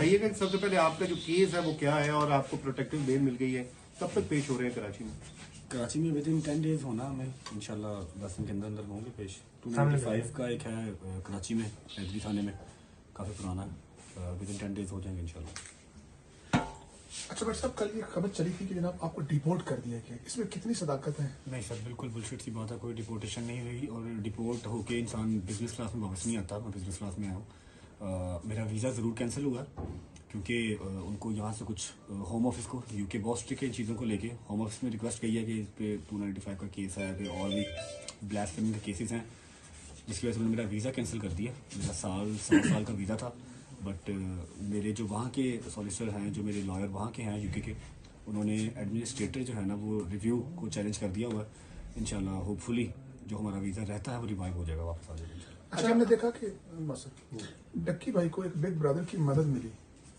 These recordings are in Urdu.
بتائیے کہ سب سے پہلے آپ کا جو کیس ہے وہ کیا ہے اور آپ کو پروٹیکٹیو بیل مل گئی ہے، کب تک پیش ہو رہے ہیں کراچی میں؟ کراچی میں ود ان 10 days ہونا ہمیں انشاءاللہ 10 دن کے اندر ہوں گے پیش. 295 کا ایک ہے کراچی میں حیدری تھانے میں، کافی پرانا ہے، ود ان 10 days ہو جائیں گے انشاءاللہ. اچھا بٹ صاحب کل یہ خبر چلی تھی کہ جناب آپ کو ڈیپورٹ کر دیا گیا، اس میں کتنی صداقت ہے؟ نہیں سر، بالکل بلشٹ سی بات ہے، کوئی ڈیپورٹیشن نہیں ہوئی اور ڈیپورٹ ہو کے انسان بزنس کلاس میں واپس نہیں آتا. میں بزنس کلاس میں آیا ہوں. میرا ویزا ضرور کینسل ہوا کیونکہ ان کو یہاں سے کچھ ہوم آفس کو یو کے بہت اسٹرکٹ ہے ان چیزوں کو لے کے. ہوم آفس میں ریکویسٹ کی ہے کہ اس پہ 295 کا کیس ہے، پہ اور بھی بلیسفیمی کے کیسز ہیں، جس کی وجہ سے انہوں نے میرا ویزا کینسل کر دیا. میرا 7 سال کا ویزا تھا، بٹ میرے جو وہاں کے سالیسیٹر ہیں، جو میرے لائر وہاں کے ہیں یو کے، انہوں نے ایڈمنسٹریٹر جو ہے نا وہ ریویو کو چیلنج کر دیا ہوا ہے. انشاءاللہ ہوپ فلی جو ہمارا ویزا رہتا ہے وہ ریوائیو ہو جائے گا، واپس آ جائے گا. اچھا ہم نے دیکھا کہ ڈکی بھائی کو ایک بگ برادر کی مدد ملی،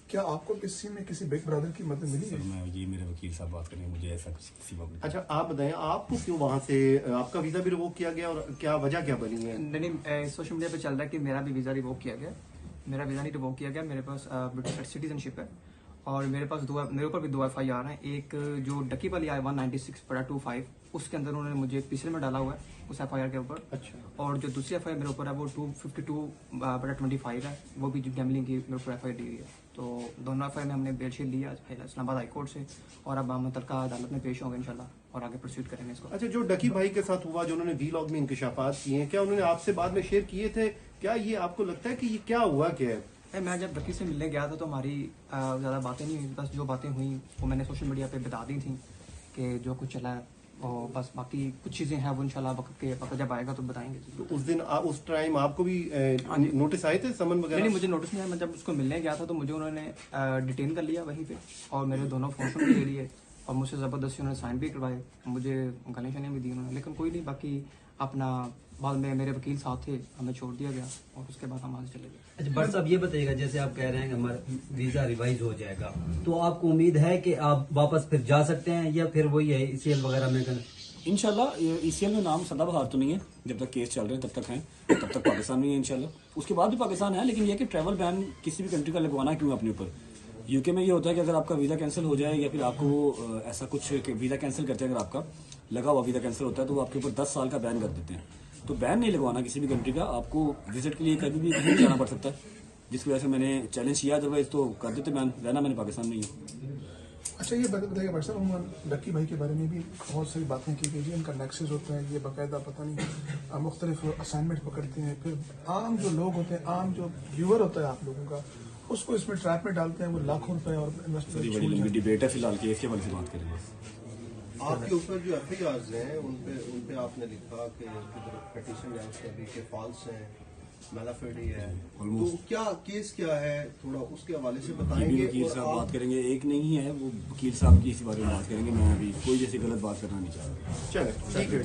کیا آپ کو کسی میں کسی بگ برادر کی مدد ملی ہے؟ میں یہ میرے وکیل صاحب بات کریں گے، مجھے ایسا کسی بات نہیں. اچھا آپ بتائیں آپ کو کیوں وہاں سے آپ کا ویزا بھی ریووک کیا گیا اور کیا وجہ کیا بنی ہے؟ نہیں، سوشل میڈیا پہ چل رہا ہے کہ میرا بھی ویزا ریووک کیا گیا. میرا ویزا نہیں ریووک کیا گیا، میرے پاس برٹش سٹیزن شپ ہے اور میرے پاس میرے اوپر بھی 2 FIR ہیں. ایک جو ڈکی والی آئی 196/25 اس کے اندر انہوں نے مجھے PCL میں ڈالا ہوا ہے اس FIR کے اوپر. اچھا. اور جو دوسری FIR میرے اوپر ہے وہ 252/25 ہے، وہ بھی جو گیملنگ کی میرے اوپر FIR دی ہوئی ہے. تو دونوں FIR میں ہم نے بیل شیل لیا اسلام آباد ہائی کورٹ سے اور اب ہم متعلقہ عدالت میں پیش ہوں گے انشاءاللہ اور آگے پرسیوٹ کریں گے اس کو. اچھا، جو ڈکی بھائی کے ساتھ ہوا، جو انہوں نے ویلاگ میں انکشافات کیے ہیں، کیا انہوں نے آپ سے بعد میں شیئر کیے تھے؟ کیا یہ آپ کو لگتا ہے کہ یہ کیا ہوا کیا ہے؟ میں جب ڈکی سے ملنے گیا تھا تو ہماری زیادہ باتیں نہیں ہوئی، بس جو باتیں ہوئیں وہ میں نے سوشل میڈیا پہ بتا دی تھیں کہ جو کچھ چلا ہے، اور بس باقی کچھ چیزیں ہیں وہ انشاءاللہ وقت جب آئے گا تو بتائیں گے. تو اس دن اس ٹائم آپ کو بھی نوٹس آئے تھے، سمن وغیرہ؟ نہیں، مجھے نوٹس نہیں آیا. میں جب اس کو ملنے گیا تھا تو مجھے انہوں نے ڈیٹین کر لیا وہیں پہ اور میرے دونوں فون بھی لے لیے اور مجھ سے زبردستی انہوں نے سائن بھی کروائے، مجھے گالیاں شالیاں بھی دی انہوں نے. لیکن کوئی نہیں، باقی اپنا بعد میں میرے وکیل ساتھ تھے، ہمیں چھوڑ دیا گیا اور اس کے بعد ہم وہاں سے چلے گئے. اچھا بٹ صاحب یہ بتائیے گا، جیسے آپ کہہ رہے ہیں کہ ہمارا ویزا ریوائز ہو جائے گا، تو آپ کو امید ہے کہ آپ واپس پھر جا سکتے ہیں یا پھر وہی ہے ECL وغیرہ میں کریں؟ انشاءاللہ ECL میں نام سدا بہار تو نہیں ہے، جب تک کیس چل رہے ہیں تب تک ہیں، تب تک پاکستان میں ہے انشاءاللہ. اس کے بعد بھی پاکستان ہے، لیکن یہ کہ ٹریول بین کسی بھی کنٹری کا لگوانا کیوں اپنے اوپر. UK میں یہ ہوتا ہے کہ اگر آپ کا ویزا کینسل ہو جائے یا پھر آپ کو ایسا کچھ کہ ویزا کینسل کرتے ہیں، اگر آپ کا لگا ہوا ویزا کینسل ہوتا ہے تو وہ آپ کے اوپر 10 سال کا بین کر دیتے ہیں. تو بین نہیں لگوانا کسی بھی کنٹری کا، آپ کو وزٹ کے لیے کبھی بھی کہیں جانا پڑ سکتا ہے، جس کی وجہ سے میں نے چیلنج کیا. ادروائز تو کر دیتے بین، رہنا میں نے پاکستان میں ہی ہے. اچھا یہ بتائیے بٹ صاحب، ڈکی بھائی کے بارے میں بھی بہت ساری باتیں کی گئی، ان کا نیکسس ہوتا ہے، یہ باقاعدہ پتہ نہیں مختلف اسائنمنٹ پکڑتے ہیں، پھر عام جو لوگ ہوتے ہیں، عام جو ویور ہوتا ہے آپ لوگوں کا، اس کو اس میں ٹریپ میں ڈالتے ہیں، وہ لاکھوں روپے اور بڑی لمبی ڈبیٹ ہے، فی الحال کیس کے بارے سے بات کریں گے. آپ کے اوپر جو FIRs ہیں ان پہ آپ نے لکھا کہ پیٹیشن ہے اس کا بھی کہ فالس ہے، میلافیڈی ہے، تو کیا کیس کیا ہے، تھوڑا اس کے حوالے سے بتائیں گے. وکیل صاحب بات کریں گے، ایک نہیں ہے وہ وکیل صاحب کی اسی بارے میں بات کریں گے. میں ابھی کوئی جیسی غلط بات کرنا نہیں چاہ رہا. چلیں ٹھیک ہے.